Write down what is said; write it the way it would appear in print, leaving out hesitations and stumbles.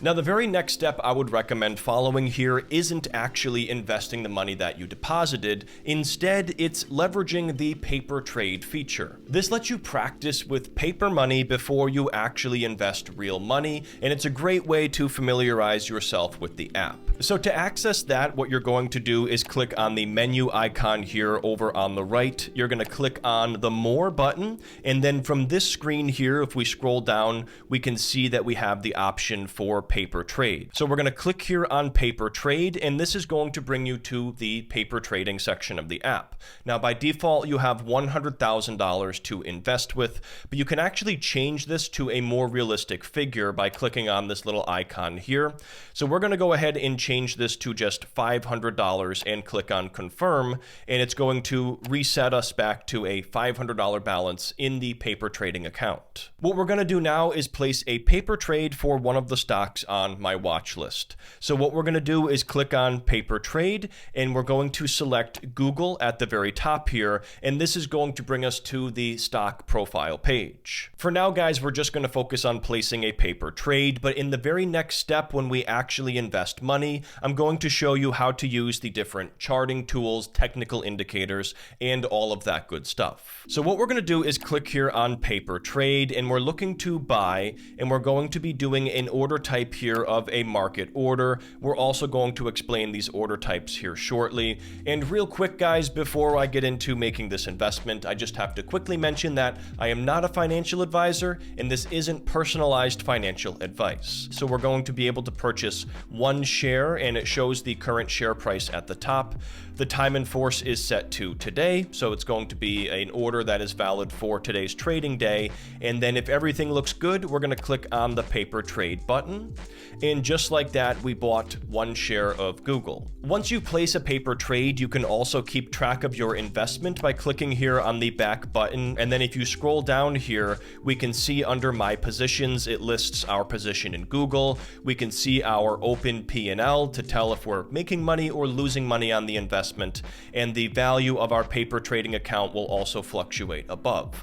Now, the very next step I would recommend following here isn't actually investing the money that you deposited. Instead, it's leveraging the paper trade feature. This lets you practice with paper money before you actually invest real money, and it's a great way to familiarize yourself with the app. So to access that, what you're going to do is click on the menu icon here over on the right. You're going to click on the More button, and then from this screen here, if we scroll down, we can see that we have the option for paper trade. So we're going to click here on paper trade, and this is going to bring you to the paper trading section of the app. Now, by default, you have $100,000 to invest with, but you can actually change this to a more realistic figure by clicking on this little icon here. So we're going to go ahead and change this to just $500 and click on confirm, and it's going to reset us back to a $500 balance in the paper trading account. What we're going to do now is place a paper trade for one of the stocks on my watch list. So what we're going to do is click on paper trade, and we're going to select Google at the very top here, and this is going to bring us to the stock profile page. For now, guys, we're just going to focus on placing a paper trade, but in the very next step, when we actually invest money, I'm going to show you how to use the different charting tools, technical indicators, and all of that good stuff. So what we're going to do is click here on paper trade, and we're looking to buy, and we're going to be doing an order type here of a market order. We're also going to explain these order types here shortly. And real quick, guys, before I get into making this investment, I just have to quickly mention that I am not a financial advisor, and this isn't personalized financial advice. So we're going to be able to purchase one share, and it shows the current share price at the top. The time in force is set to today, so it's going to be an order that is valid for today's trading day. And then if everything looks good, we're going to click on the paper trade button. And just like that, we bought one share of Google. Once you place a paper trade, you can also keep track of your investment by clicking here on the back button. And then if you scroll down here, we can see under my positions, it lists our position in Google. We can see our open P&L to tell if we're making money or losing money on the investment. And the value of our paper trading account will also fluctuate above.